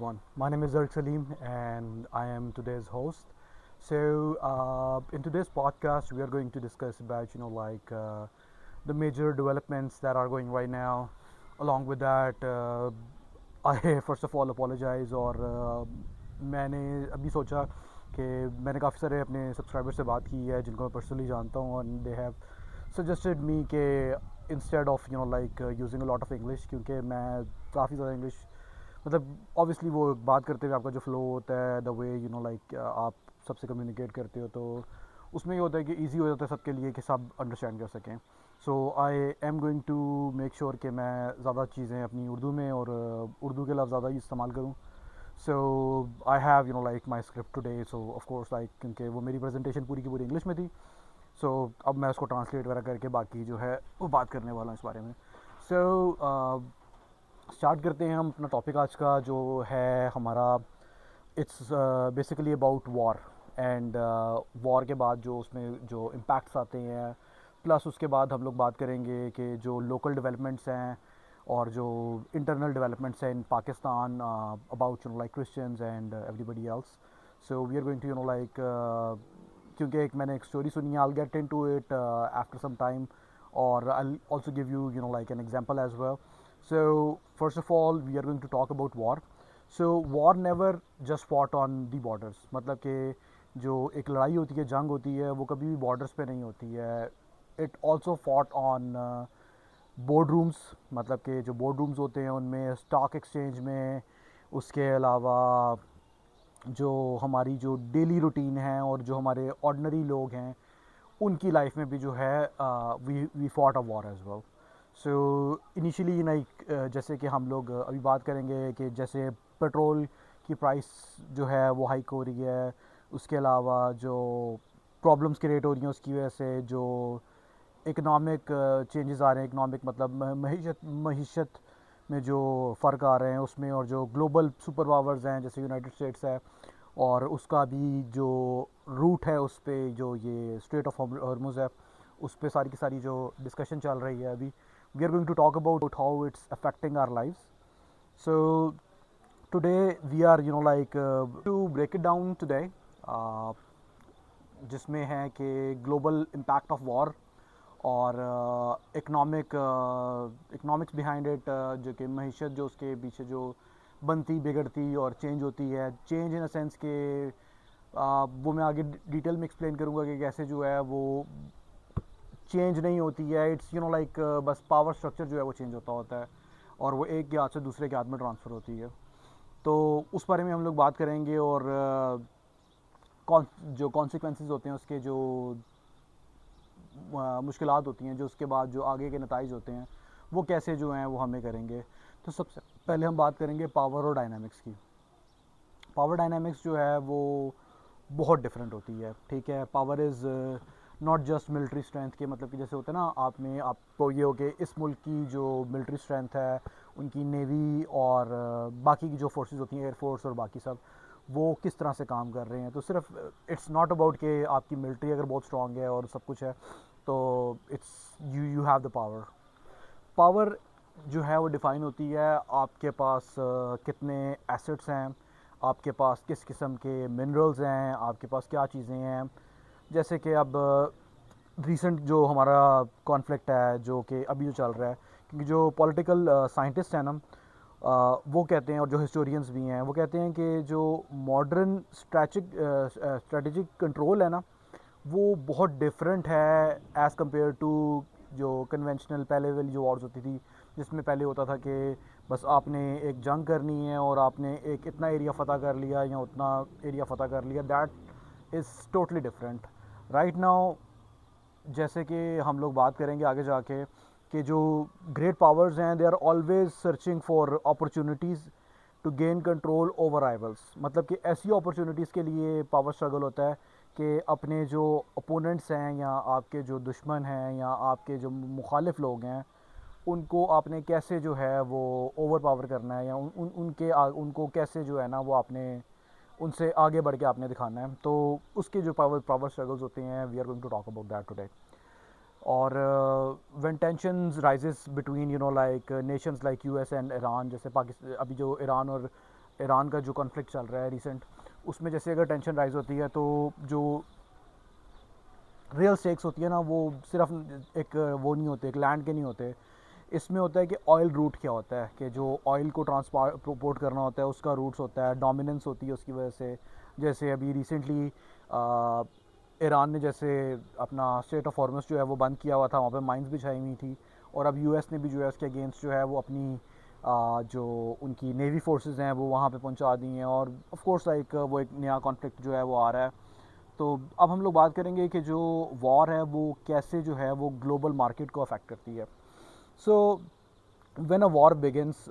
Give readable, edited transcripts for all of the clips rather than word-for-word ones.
everyone. My name is Zarq Salim and I am today's host. In today's podcast, we are going to discuss about, the major developments that are going right now. Along with that, I first of all apologize और मैंने अभी सोचा कि मैंने काफ़ी सारे अपने subscriber से बात की है जिनको मैं पर्सनली जानता हूँ और दे हैव सजेस्टेड मी के instead of using a lot of English क्योंकि मैं काफ़ी ज़्यादा इंग्लिश मतलब ऑब्वियसली वो बात करते हुए आपका जो फ्लो होता है द वे आप सबसे कम्युनिकेट करते हो तो उसमें ये होता है कि ईजी हो जाता है सबके लिए कि सब अंडरस्टैंड कर सकें so I am going to make sure कि मैं ज़्यादा चीज़ें अपनी उर्दू में और उर्दू के लफ्ज़ ज़्यादा इस्तेमाल करूँ so I have my script today so of course क्योंकि वो मेरी प्रेजेंटेशन पूरी की पूरी इंग्लिश में थी सो अब मैं उसको ट्रांसलेट वगैरह करके बाकी जो है वो बात करने वाला हूँ इस बारे में स्टार्ट करते हैं हम अपना टॉपिक आज का जो है हमारा it's basically about war and war के बाद जो उसमें जो इम्पैक्ट्स आते हैं प्लस उसके बाद हम लोग बात करेंगे कि जो लोकल डेवलपमेंट्स हैं और जो इंटरनल डेवलपमेंट्स हैं in Pakistan about Christians and everybody else so we are going to क्योंकि मैंने एक स्टोरी सुनी है I get into it after some time और I also give you an example as well So, first of all, we are going to talk about war. So, war never just fought on the borders. मतलब कि जो एक लड़ाई होती है जंग होती है वो कभी भी बॉर्डर्स पे नहीं होती है it also fought on board rooms मतलब कि जो बोर्ड रूम्स होते हैं उनमें स्टॉक एक्सचेंज में उसके अलावा जो हमारी जो डेली रूटीन है और जो हमारे ऑर्डनरी लोग हैं उनकी लाइफ में भी जो है we fought a war as well so initially जैसे कि हम लोग अभी बात करेंगे कि जैसे पेट्रोल की प्राइस जो है वो हाइक हो रही है उसके अलावा जो प्रॉब्लम्स क्रिएट हो रही हैं उसकी वजह से जो इकनॉमिक चेंजेस आ रहे हैं इकनॉमिक मतलब महीशत में जो फ़र्क आ रहे हैं उसमें और जो ग्लोबल सुपर पावर्स हैं जैसे यूनाइटेड स्टेट्स है और उसका भी जो रूट है उस पर जो ये स्ट्रेट ऑफ हॉर्मुज़ है उस पर सारी की सारी जो डिस्कशन चल रही है अभी we are going to talk about how it's affecting our lives so today we are to break it down today uh, जिसमें है कि ग्लोबल इम्पैक्ट ऑफ वॉर और इकनॉमिक्स बिहाइंड इट जो कि महीशत जो उसके पीछे जो बनती बिगड़ती और चेंज होती है चेंज इन अ सेंस के वो मैं आगे डिटेल में एक्सप्लेन करूँगा कि कैसे जो है वो चेंज नहीं होती है इट्स बस पावर स्ट्रक्चर जो है वो चेंज होता है और वो एक के हाथ से दूसरे के हाथ में ट्रांसफ़र होती है तो उस बारे में हम लोग बात करेंगे और जो कॉन्सिक्वेंसेस होते हैं उसके जो मुश्किलात होती हैं जो उसके बाद जो आगे के नताइज होते हैं वो कैसे जो हैं वो हमें करेंगे तो सबसे पहले हम बात करेंगे पावर और डायनामिक्स की पावर डायनामिक्स जो है वो बहुत डिफरेंट होती है ठीक है power is not just military strength के मतलब कि जैसे होता है ना आपको ये हो कि इस मुल्क की जो मिलिट्री स्ट्रेंथ है उनकी नेवी और बाकी की जो फोर्सेस होती हैं एयरफोर्स और बाकी सब वो किस तरह से काम कर रहे हैं तो सिर्फ इट्स नॉट अबाउट कि आपकी मिलिट्री अगर बहुत स्ट्रॉन्ग है और सब कुछ है तो it's you have the power power जो है वो डिफ़ाइन होती है आपके पास कितने एसेट्स हैं आपके पास किस किस्म के मिनरल्स हैं आपके पास क्या चीज़ें हैं जैसे कि अब रिसेंट जो हमारा कॉन्फ्लिक्ट है जो कि अभी जो चल रहा है क्योंकि जो पॉलिटिकल साइंटिस्ट हैं ना वो कहते हैं और जो हिस्टोरियंस भी हैं वो कहते हैं कि जो मॉडर्न स्ट्रेटजिक कंट्रोल है ना वो बहुत डिफरेंट है एज़ कम्पेयर टू जो कन्वेंशनल पहले वाली जो वॉर्स होती थी जिसमें पहले होता था कि बस आपने एक जंग करनी है और आपने एक इतना एरिया फ़तह कर लिया या उतना एरिया फ़तह कर लिया that is totally different right now जैसे कि हम लोग बात करेंगे आगे जाके कि जो ग्रेट पावर्स हैं they are always searching for opportunities to gain control over rivals मतलब कि ऐसी अपॉर्चुनिटीज़ के लिए पावर स्ट्रगल होता है कि अपने जो अपोनेंट्स हैं या आपके जो दुश्मन हैं या आपके जो मुखालिफ लोग हैं उनको आपने कैसे जो है वो ओवर पावर करना है या उनको कैसे जो है ना वो आपने उनसे आगे बढ़ के आपने दिखाना है तो उसके जो पावर स्ट्रगल्स होते हैं we are going to talk about that today और when tensions rises between nations like US and Iran जैसे पाकिस्तान अभी जो ईरान और ईरान का जो कॉन्फ्लिक्ट चल रहा है रिसेंट, उसमें जैसे अगर टेंशन राइज होती है तो जो रियल स्टेक्स होती है ना, वो सिर्फ एक वो नहीं होते, एक लैंड के नहीं होते। इसमें होता है कि ऑयल रूट क्या होता है, कि जो ऑयल को ट्रांसपोर्ट करना होता है उसका रूट्स होता है, डोमिनेंस होती है उसकी वजह से। जैसे अभी रिसेंटली ईरान ने जैसे अपना स्टेट ऑफ हॉर्मस जो है वो बंद किया हुआ था, वहाँ पे माइंस बिछाई हुई थी। और अब यूएस ने भी जो है उसके अगेंस्ट जो है वो अपनी जो उनकी नेवी फोर्सेस हैं वो वहाँ पे पहुँचा दी हैं। और ऑफ कोर्स लाइक वो एक नया कॉन्फ्लिक्ट जो है वो आ रहा है। तो अब हम लोग बात करेंगे कि जो वॉर है वो कैसे जो है वो ग्लोबल मार्केट को अफेक्ट करती है। So when a war begins,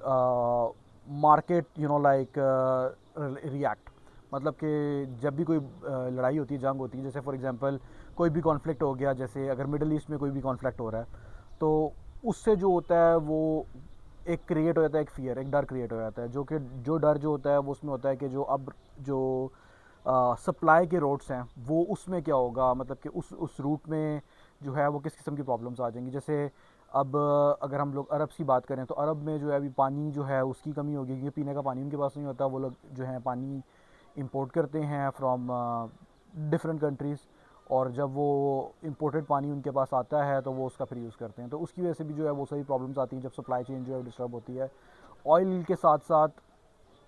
market react. मतलब कि जब भी कोई लड़ाई होती है, जंग होती है, जैसे फॉर एग्जांपल कोई भी कॉन्फ्लिक्ट हो गया, जैसे अगर मिडल ईस्ट में कोई भी कॉन्फ्लिक्ट हो रहा है, तो उससे जो होता है वो एक क्रिएट हो जाता है, एक फियर, एक डर क्रिएट हो जाता है। जो कि जो डर जो होता है वो उसमें होता है कि जो अब जो सप्लाई के रोड्स हैं वो उसमें क्या होगा, मतलब कि उस रूट में जो है वो किस किस्म की प्रॉब्लम्स आ जाएंगी। जैसे अब अगर हम लोग अरब की बात करें तो अरब में जो है अभी पानी जो है उसकी कमी होगी, क्योंकि पीने का पानी उनके पास नहीं होता। वो लोग जो है पानी इंपोर्ट करते हैं फ्रॉम डिफरेंट कंट्रीज़। और जब वो इंपोर्टेड पानी उनके पास आता है तो वो उसका फिर यूज़ करते हैं। तो उसकी वजह से भी जो है वो सारी प्रॉब्लम्स आती हैं जब सप्लाई चेन जो है डिस्टर्ब होती है। ऑयल के साथ साथ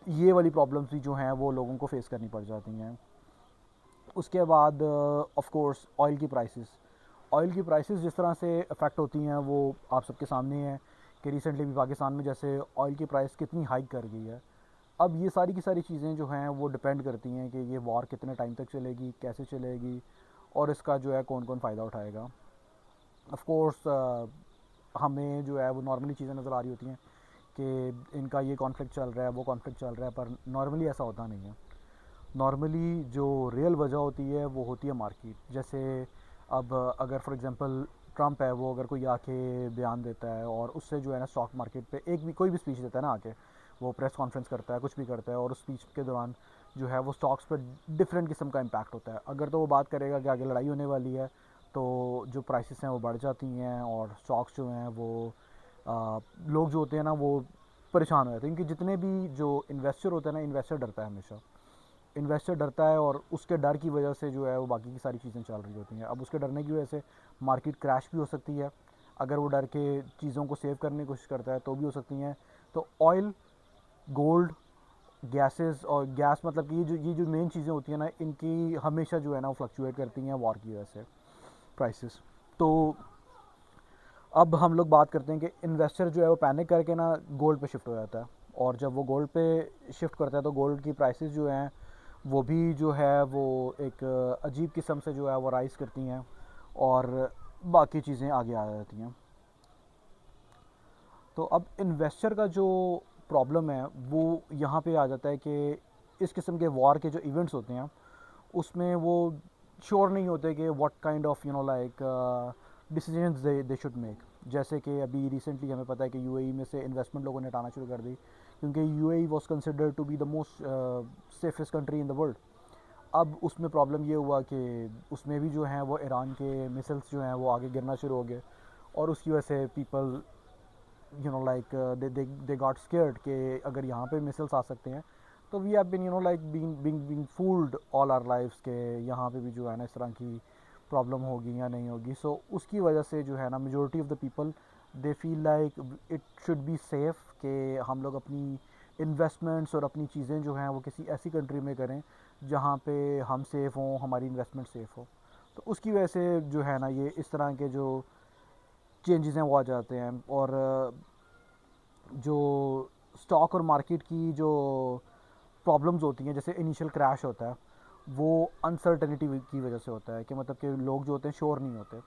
ये वाली प्रॉब्लम्स भी जो हैं वो लोगों को फेस करनी पड़ जाती हैं। उसके बाद ऑफ कोर्स ऑयल की प्राइसेस जिस तरह से अफेक्ट होती हैं वो आप सबके सामने है कि रिसेंटली भी पाकिस्तान में जैसे ऑयल की प्राइस कितनी हाइक कर गई है। अब ये सारी की सारी चीज़ें जो हैं वो डिपेंड करती हैं कि ये वॉर कितने टाइम तक चलेगी, कैसे चलेगी, और इसका जो है कौन कौन फ़ायदा उठाएगा। ऑफ कोर्स हमें जो है वो नॉर्मली चीज़ें नज़र आ रही होती हैं कि इनका ये कॉन्फ्लिक्ट चल रहा है, वो कॉन्फ्लिक्ट चल रहा है, पर नॉर्मली ऐसा होता नहीं है। नॉर्मली जो रियल वजह होती है वो होती है मार्केट। जैसे अब अगर फॉर एग्जांपल ट्रंप है, वो अगर कोई आके बयान देता है और उससे जो है ना स्टॉक मार्केट पे एक भी कोई भी स्पीच देता है ना आके, वो प्रेस कॉन्फ्रेंस करता है, कुछ भी करता है, और उस स्पीच के दौरान जो है वो स्टॉक्स पर डिफरेंट किस्म का इम्पैक्ट होता है। अगर तो वो बात करेगा कि आगे लड़ाई होने वाली है तो जो प्राइसेस हैं वो बढ़ जाती हैं और स्टॉक्स जो हैं वो लोग जो होते हैं ना वो परेशान हो जाते हैं। क्योंकि जितने भी जो इन्वेस्टर होता है ना, इन्वेस्टर डरता है हमेशा। इन्वेस्टर डरता है और उसके डर की वजह से जो है वो बाकी की सारी चीज़ें चल रही होती हैं। अब उसके डरने की वजह से मार्केट क्रैश भी हो सकती है। अगर वो डर के चीज़ों को सेव करने की कोशिश करता है तो भी हो सकती हैं। तो ऑयल, गोल्ड, गैसेस, और गैस मतलब कि ये जो मेन चीज़ें होती हैं ना, इनकी हमेशा जो है ना वो फ्लक्चुएट करती हैं वॉर की वजह से प्राइसेस। तो अब हम लोग बात करते हैं कि इन्वेस्टर जो है वो पैनिक करके ना गोल्ड पे शिफ्ट हो जाता है। और जब वो गोल्ड पे शिफ्ट करता है तो गोल्ड की प्राइसेस जो हैं वो भी जो है वो एक अजीब किस्म से जो है वो राइज़ करती हैं और बाकी चीज़ें आगे आ जाती हैं। तो अब इन्वेस्टर का जो प्रॉब्लम है वो यहाँ पे आ जाता है कि इस किस्म के वॉर के जो इवेंट्स होते हैं उसमें वो श्योर नहीं होते कि what kind of like decisions they should make. जैसे कि अभी रिसेंटली हमें पता है कि यूएई में से इन्वेस्टमेंट लोगों ने हटाना शुरू कर दी, क्योंकि UAE was considered to be the most safest country in the world. अब उसमें प्रॉब्लम ये हुआ कि उसमें भी जो हैं वो ईरान के मिसाइल्स जो हैं वो आगे गिरना शुरू हो गए। और उसकी वजह से people like they got scared कि अगर यहाँ पे मिसाइल्स आ सकते हैं तो we have been like being fooled all our lifes के यहाँ पे भी जो है ना इस तरह की प्रॉब्लम होगी या नहीं होगी। सो उसकी वजह से जो है ना majority of the people they feel like it should be safe कि हम लोग अपनी इन्वेस्टमेंट्स और अपनी चीज़ें जो हैं वो किसी ऐसी कंट्री में करें जहाँ पे हम सेफ़ हों, हमारी इन्वेस्टमेंट सेफ़ हो। तो उसकी वजह से जो है ना ये इस तरह के जो चेंजेस हैं वो आ जाते हैं। और जो स्टॉक और मार्केट की जो प्रॉब्लम्स होती हैं, जैसे इनिशियल क्रैश होता है, वो अनसर्टेनिटी की वजह से होता है। कि मतलब कि लोग जो होते हैं श्योर नहीं होते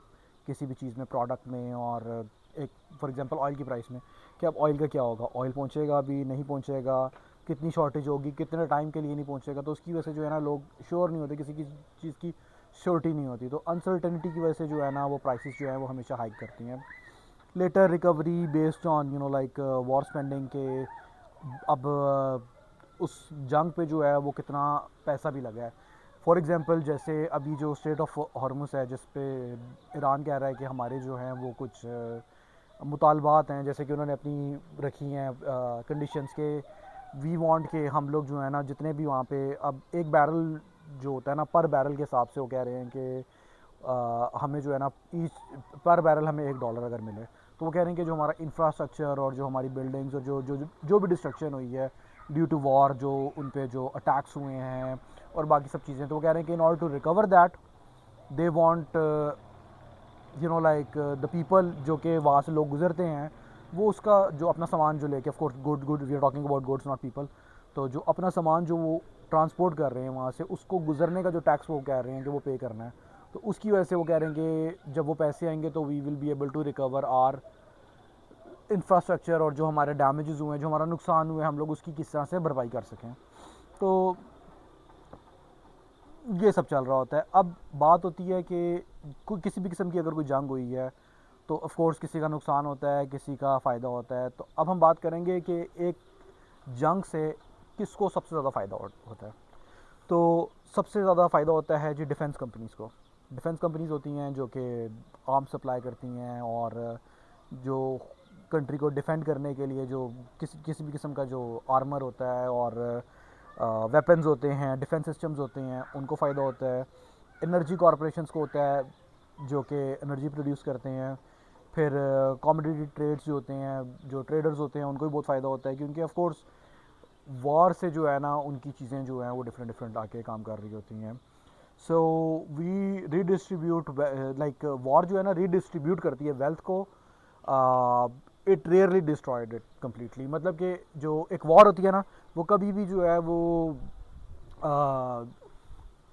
किसी भी चीज़ में, प्रोडक्ट में। और एक फॉर एग्जांपल ऑयल की प्राइस में कि अब ऑयल का क्या होगा, ऑयल पहुंचेगा अभी नहीं पहुंचेगा, कितनी शॉर्टेज होगी, कितने टाइम के लिए नहीं पहुंचेगा। तो उसकी वजह से जो है ना लोग श्योर नहीं होते, किसी की चीज़ की श्योरिटी नहीं होती। तो अनसर्टेनिटी की वजह से जो है ना वो प्राइसेस जो है वो हमेशा हाइक करती हैं। Later recovery based on like war spending के अब उस जंग पे जो है वो कितना पैसा भी लगा है। फॉर एग्ज़ाम्पल जैसे अभी जो स्टेट ऑफ हॉर्मुस है जिस पे ईरान कह रहा है कि हमारे जो हैं वो कुछ मुतालबात हैं, जैसे कि उन्होंने अपनी रखी हैं कंडीशंस के वी वांट के हम लोग जो है ना जितने भी वहाँ पे, अब एक बैरल जो होता है ना, पर बैरल के हिसाब से वो कह रहे हैं कि हमें जो है ना ईच पर बैरल हमें $1 अगर मिले, तो वो कह रहे हैं कि जो हमारा इंफ्रास्ट्रक्चर और जो हमारी बिल्डिंग्स और जो भी डिस्ट्रक्शन हुई है ड्यू टू वॉर, जो उन पे जो अटैक्स हुए हैं और बाकी सब चीज़ें, तो वो कह रहे हैं कि in order to recover that they want like the people जो कि वहाँ से लोग गुजरते हैं, वो उसका जो अपना सामान जो लेके, of course good we are talking about goods not people, तो जो अपना सामान जो वो ट्रांसपोर्ट कर रहे हैं वहाँ से, उसको गुजरने का जो टैक्स वो कह रहे हैं कि वो पे करना है, तो उसकी वजह से वो कह रहे हैं कि जब वो पैसे आएंगे तो we will be able to recover our infrastructure, और जो हमारे डैमेजेस हुए हैं, जो हमारा नुकसान हुए, हम लोग उसकी किस तरह से भरपाई कर सकें। तो ये सब चल रहा होता है। अब बात होती है कि कोई किसी भी किस्म की अगर कोई जंग हुई है तो ऑफ कोर्स किसी का नुकसान होता है, किसी का फ़ायदा होता है। तो अब हम बात करेंगे कि एक जंग से किसको सबसे ज़्यादा फ़ायदा होता है। तो सबसे ज़्यादा फ़ायदा होता है जी डिफेंस कंपनीज़ को। डिफेंस कंपनीज़ होती हैं जो कि आर्म सप्लाई करती हैं, और जो कंट्री को डिफेंड करने के लिए जो किसी भी किस्म का जो आर्मर होता है और वेपन्स होते हैं, डिफेंस सिस्टम्स होते हैं, उनको फ़ायदा होता है। एनर्जी कॉरपोरेशंस को होता है जो कि एनर्जी प्रोड्यूस करते हैं। फिर कॉमोडिटी ट्रेड्स जो होते हैं, जो ट्रेडर्स होते हैं, उनको भी बहुत फ़ायदा होता है, क्योंकि ऑफ कोर्स वॉर से जो है ना उनकी चीज़ें जो हैं वो डिफरेंट डिफरेंट आके काम कर रही होती हैं। So we redistribute, like war जो है ना रीडिस्ट्रीब्यूट करती है वेल्थ को। It rarely destroyed it completely, मतलब कि जो एक वॉर होती है ना, वो कभी भी जो है वो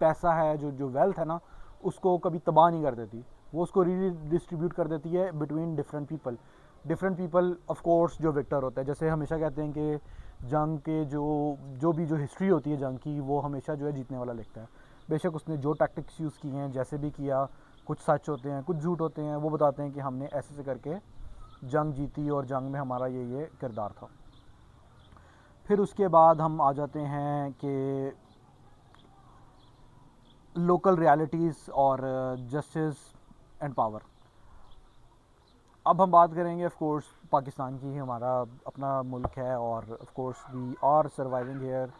पैसा है, जो वेल्थ है ना, उसको कभी तबाह नहीं कर देती, वो उसको रीडिस्ट्रीब्यूट कर देती है between different people. Different people of course जो विक्टर होता है, जैसे हमेशा कहते हैं कि जंग के जो भी जो हिस्ट्री होती है जंग की, वो हमेशा जो है जीतने वाला लिखता है। बेशक उसने जो टैक्टिक्स यूज़ किए हैं, जैसे भी किया, कुछ सच होते हैं, कुछ झूठ होते हैं, वो बताते हैं कि हमने ऐसे से करके जंग जीती और जंग में हमारा ये किरदार था। फिर उसके बाद हम आ जाते हैं कि लोकल रियलिटीज़ और जस्टिस एंड पावर। अब हम बात करेंगे ऑफ कोर्स पाकिस्तान की, हमारा अपना मुल्क है, और of course we are surviving here,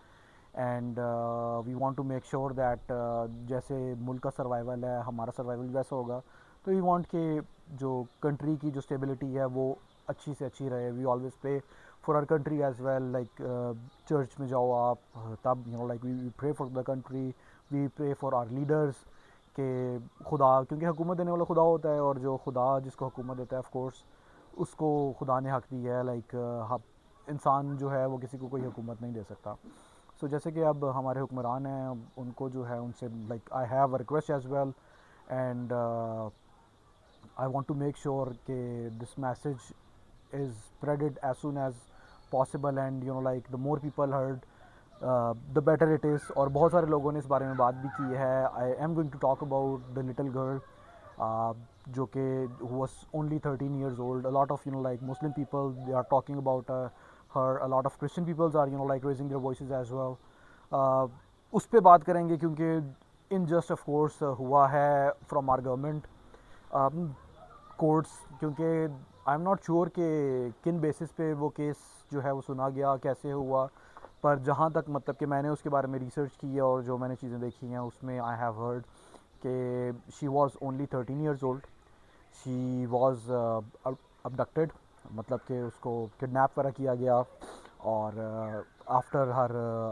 and we want to make sure that जैसे मुल्क का सर्वाइवल है, हमारा सर्वाइवल वैसा होगा। तो वी वांट कि जो कंट्री की जो स्टेबिलिटी है वो अच्छी से अच्छी रहे। We always pray for our country as well, like church में जाओ आप, तब like we pray for the country, we pray for our leaders कि खुदा, क्योंकि हुकूमत देने वाला खुदा होता है, और जो खुदा जिसको हुकूमत देता है ऑफ कोर्स उसको खुदा ने हक दी है। लाइक इंसान जो है वो किसी को कोई हुकूमत नहीं दे सकता। सो जैसे कि अब हमारे हुक्मरान हैं, उनको जो है उनसे like I have a request as well, and I want to make sure कि this message is spreaded as soon as possible, and like the more people heard the better it is. और बहुत सारे लोगों ने इस बारे में बात भी की है। I am going to talk about the little girl जो कि who was only 13 years old. A lot of like Muslim people, they are talking about her. A lot of Christian people are like raising their voices as well. उस पर बात करेंगे क्योंकि unjust of course हुआ है from are government courts, क्योंकि I am not sure कि किन बेसिस पे वो केस जो है वो सुना गया, कैसे हुआ, पर जहाँ तक मतलब कि मैंने उसके बारे में रिसर्च की है और जो मैंने चीज़ें देखी हैं उसमें आई हैव हर्ड कि she was only 13 years old. She was abducted, मतलब कि उसको किडनैप वगैरह किया गया, और आफ्टर हर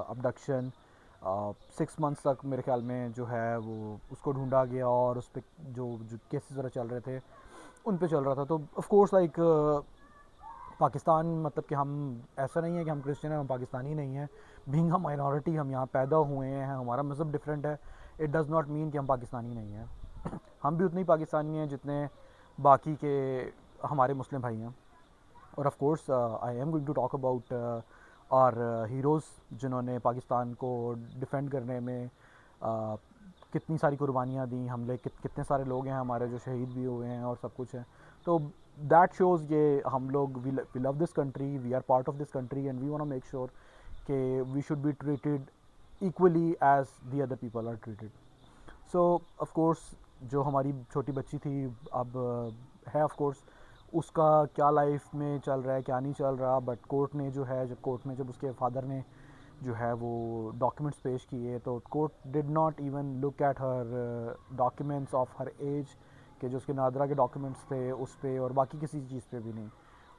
अबडक्शन 6 मंथ्स तक मेरे ख्याल में जो है वो उसको ढूंढा गया, और उस पर जो केसेस वगैरह चल रहे थे उन पे चल रहा था। तो ऑफ कोर्स लाइक पाकिस्तान, मतलब कि हम ऐसा नहीं है कि हम क्रिश्चियन हैं, हम पाकिस्तानी नहीं हैं। बीइंग अ माइनॉरिटी, हम यहाँ पैदा हुए हैं, हमारा मज़हब डिफरेंट है, इट डज़ नॉट मीन कि हम पाकिस्तानी नहीं हैं। हम भी उतने ही पाकिस्तानी हैं जितने बाकी के हमारे मुस्लिम भाई हैं। और of course I am going to talk about our heroes जिन्होंने पाकिस्तान को डिफेंड करने में कितनी सारी कुर्बानियाँ दी, हमले कितने सारे लोग हैं हमारे जो शहीद भी हुए हैं और सब कुछ है। तो दैट शोज़ ये हम लोग we love this country, we are part of this country, and we want to make sure कि we should be treated equally as the other people are treated. So of course जो हमारी छोटी बच्ची थी अब है ऑफ कोर्स उसका क्या लाइफ में चल रहा है क्या नहीं चल रहा, बट कोर्ट ने जो है, जब कोर्ट में जब उसके फादर ने जो है वो डॉक्यूमेंट्स पेश किए, तो court did not even look at her documents of her age, कि जो उसके नादरा के डॉक्यूमेंट्स थे उस पर और बाकी किसी चीज़ पे भी नहीं।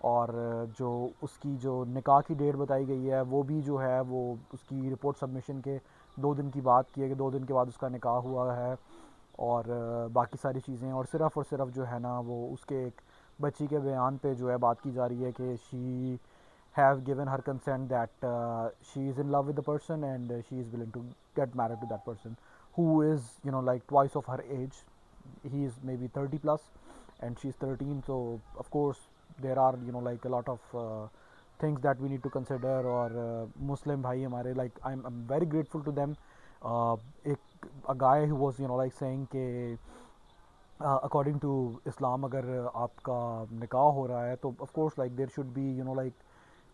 और जो उसकी जो निकाह की डेट बताई गई है वो भी जो है वो उसकी रिपोर्ट सबमिशन के 2 दिन की बात की है कि 2 दिन के बाद उसका निकाह हुआ है। और बाकी सारी चीज़ें, और सिर्फ जो है ना वो उसके एक बच्ची के बयान पे जो है बात की जा रही है कि she have given her consent that she is in love with the person and she is willing to get married to that person who is, you know, like twice of her age. He is maybe 30 plus and she's 13, so of course there are, you know, like a lot of things that we need to consider. और Muslim भाई हमारे, like I'm very grateful to them. एक a guy who was, you know, like saying कि according to इस्लाम अगर आपका निकाह हो रहा है तो of course like there should be, you know, like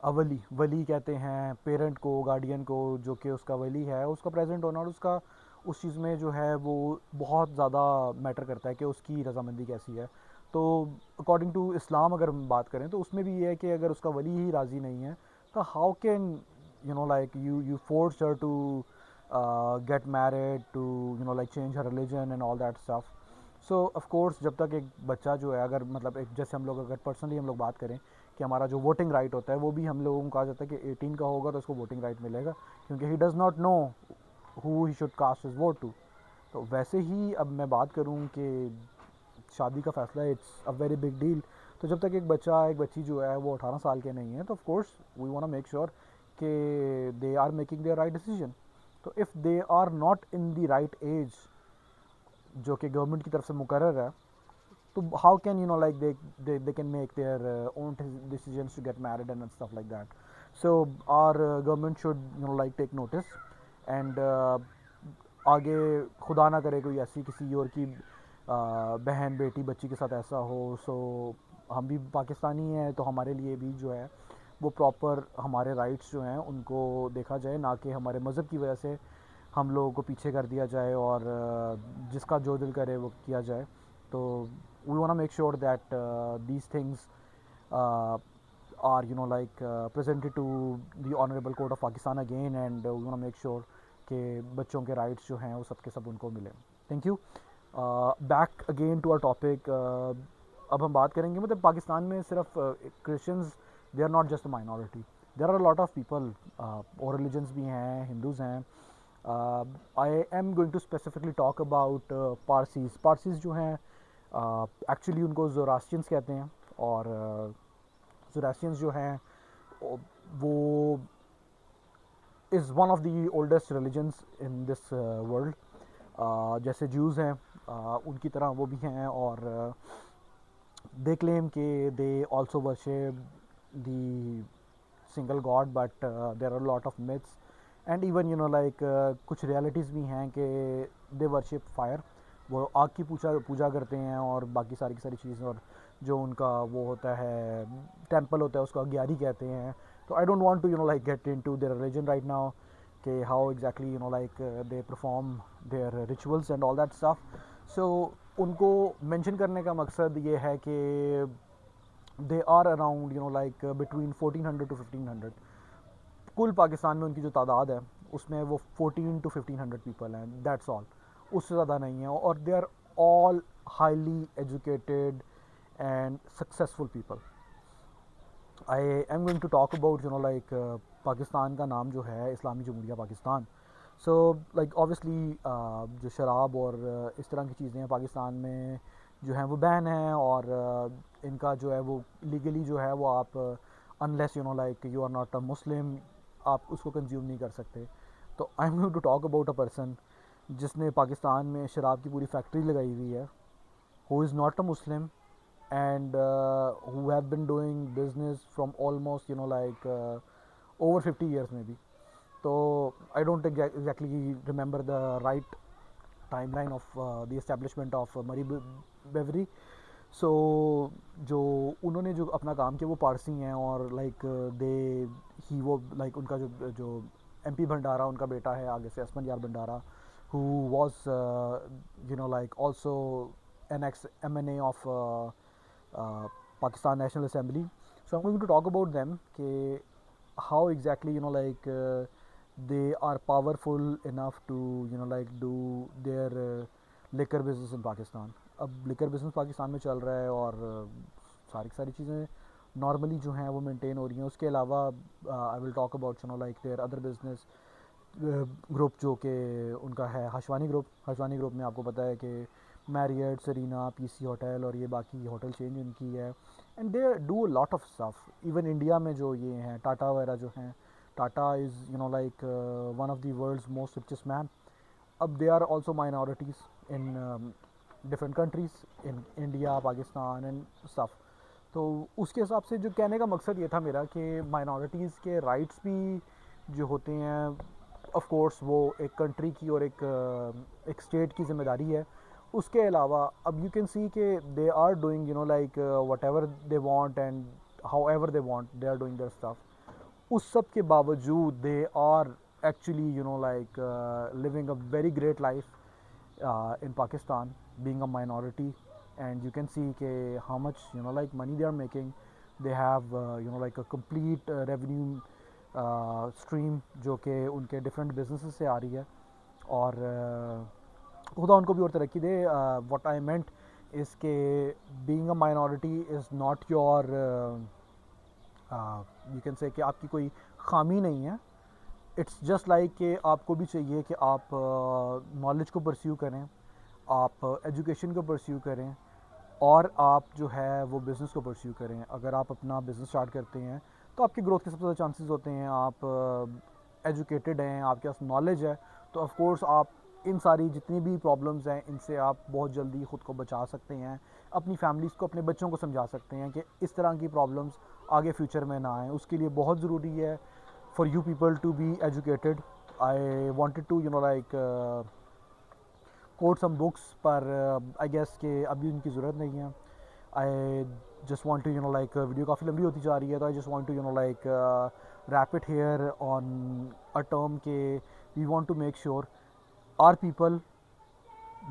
वली, वली कहते हैं पेरेंट को, गार्डियन को, जो कि उसका वली है उसका प्रेजेंट होना, और उसका उस चीज़ में जो है वो बहुत ज़्यादा मैटर करता है कि उसकी रजामंदी कैसी है। तो अकॉर्डिंग टू इस्लाम अगर हम बात करें तो उसमें भी ये है कि अगर उसका वली ही राज़ी नहीं है तो how can, you know, like you force her to get married, to, you know, like change her religion and all that stuff. So of course जब तक एक बच्चा जो है, अगर मतलब एक जैसे हम लोग अगर पर्सनली हम लोग बात करें कि हमारा जो वोटिंग राइट होता है वो भी हम लोगों को कहा जाता है कि 18 का होगा तो उसको वोटिंग राइट मिलेगा, क्योंकि he does not know who he should cast his vote to. तो वैसे ही अब मैं बात करूं कि शादी का फ़ैसला it's a very big deal. तो जब तक एक बच्चा, एक बच्ची जो है वो 18 साल के नहीं है तो of course we want to make sure कि they are making their right decision. तो if they are not in the right age जो कि गवर्नमेंट की तरफ से मुकर्रर है, तो how can, you know, like they can make their own decisions to get married and stuff like that. So our government should, you know, like take notice and आगे खुदा ना करे कोई ऐसी किसी और की बहन बेटी बच्ची के साथ ऐसा हो। सो हम भी पाकिस्तानी हैं तो हमारे लिए भी जो है वो प्रॉपर हमारे राइट्स जो हैं उनको देखा जाए, ना कि हमारे मज़हब की वजह से हम लोगों को पीछे कर दिया जाए और जिसका जो दिल करे वो किया जाए। तो we want to make sure that these things are, you know, like presented to the honorable court of Pakistan again, and we want to make sure कि बच्चों के राइट्स जो हैं वो सबके सब उनको मिले। Thank you. Back again to our topic. अब हम बात करेंगे, मतलब पाकिस्तान में सिर्फ Christians, they are not just a minority, there are lot of people और रिलीजन्स भी हैं, हिंदूज़ हैं। I am going to specifically talk about Parsis जो हैं, एक्चुअली उनको ज़ोरास्ट्रियंस कहते हैं। और ज़ोरास्ट्रियंस जो हैं वो is one of the oldest religions in this world. जैसे ज्यूज़ हैं उनकी तरह वो भी हैं, और दे क्लेम के they also worship the single god, but there are lot of myths and even, you know, like कुछ रियलिटीज़ भी हैं कि दे वर्शिप फायर, वो आग की पूजा पूजा करते हैं और बाकी सारी की सारी चीज़ें। और जो उनका वो होता है टेंपल होता है उसको अग्यारी कहते हैं। तो I don't want to, you know, like get into their religion right now कि how exactly, you know, like they perform their rituals and all that stuff. So उनको मेंशन करने का मकसद ये है कि they are around, you know, like between 1400 to 1500। कुल पाकिस्तान में उनकी जो तादाद है उसमें वो 14 to 1500 पीपल हैं, दैट्स ऑल, उससे ज़्यादा नहीं है। और they are all highly educated and successful people. I am going to talk about, you know, like Pakistan का नाम जो है इस्लामी जमहूरिया पाकिस्तान। सो लाइक ऑब्वियसली जो शराब और इस तरह की चीज़ें हैं पाकिस्तान में जो हैं वो बैन हैं, और इनका जो है वो लीगली जो है वो आप unless, you know, like you are not a Muslim, आप उसको कंज्यूम नहीं कर सकते। तो I am going to talk about a person जिसने पाकिस्तान में शराब की पूरी फैक्ट्री लगाई हुई है, who is not a Muslim, and who have been doing business from almost, you know, like over 50 years maybe. So I don't exactly remember the right timeline of the establishment of Murray Beverly. So जो उन्होंने जो अपना काम किया वो पारसी हैं, और like they ही वो लाइक उनका जो जो MP भंडारा उनका बेटा है आगे से, असमन यार भंडारा, who was you know, like also an ex MNA of Pakistan National Assembly. So I'm going to talk about them कि how exactly they are powerful enough to do their liquor business in Pakistan. अब liquor business Pakistan में चल रहा है और सारी सारी चीज़ें नॉर्मली जो हैं वो मेंटेन हो रही हैं. उसके अलावा I will talk about their other business group जो कि उनका है हशवानी ग्रुप. हशवानी ग्रुप में आपको पता है कि मैरियट, सरीना, पीसी होटल और ये बाकी होटल चेंज इनकी है. And they do lot of stuff. Even India में जो ये हैं टाटा वगैरह जो हैं, Tata is one of the world's most richest man. अब they are also minorities in different countries in India, Pakistan and stuff. तो उसके हिसाब से जो कहने का मकसद ये था मेरा कि माइनॉरिटीज़ के राइट्स भी जो होते हैं ऑफ कोर्स वो एक कंट्री की और एक स्टेट की ज़िम्मेदारी है. उसके अलावा अब यू कैन सी कि they are doing whatever they want and however they want they are doing their stuff. उस सब के बावजूद they are actually living a very great life in Pakistan, being a minority, and you can see how much money they are making. They have a complete revenue stream जो कि उनके different businesses से आ रही है. और खुदा उनको भी और तरक्की दे. What I meant is कि being a minority is not your you can say कि आपकी कोई खामी नहीं है. इट्स जस्ट लाइक कि आपको भी चाहिए कि आप नॉलेज को परस्यू करें, आप एजुकेशन को परस्यू करें और आप जो है वो बिज़नेस को परस्यू करें. अगर आप अपना बिज़नेस स्टार्ट करते हैं तो आपकी ग्रोथ के सबसे ज़्यादा चांसेस होते हैं. आप एजुकेटेड हैं, आपके पास नॉलेज है, तो ऑफ कोर्स आप इन सारी जितनी भी प्रॉब्लम्स हैं इनसे आप बहुत जल्दी ख़ुद को बचा सकते हैं. अपनी फैमिलीज़ को, अपने बच्चों को समझा सकते हैं कि इस तरह की प्रॉब्लम्स आगे फ्यूचर में ना आएँ. उसके लिए बहुत ज़रूरी है for you people to be educated. I wanted to quote some books पर I guess कि अभी उनकी ज़रूरत नहीं है. I just want to video काफ़ी लंबी होती जा रही है, तो I just want to wrap it here on a term के we want to make sure our people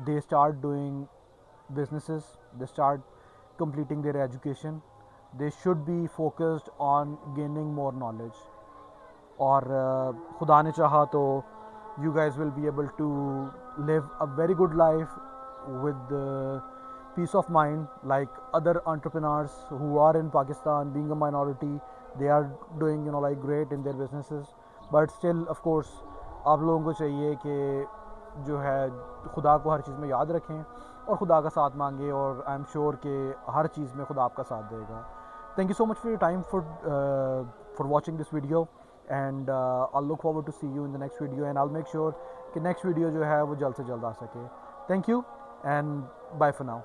they start doing businesses, they start completing their education, they should be focused on gaining more knowledge. और खुदा ने चाहा तो you guys will be able to live a very good life with peace of mind like other entrepreneurs who are in Pakistan. Being a minority, they are doing great in their businesses, but still of course आप लोगों को चाहिए कि जो है खुदा को हर चीज़ में याद रखें और खुदा का साथ मांगे, और आई एम श्योर कि हर चीज़ में खुदा आपका साथ देगा. Thank you so much for your time for watching this video, and I'll look forward to see you in the next video, and I'll make sure कि next video जो है वो जल्द से जल्द आ सके. Thank you and bye for now.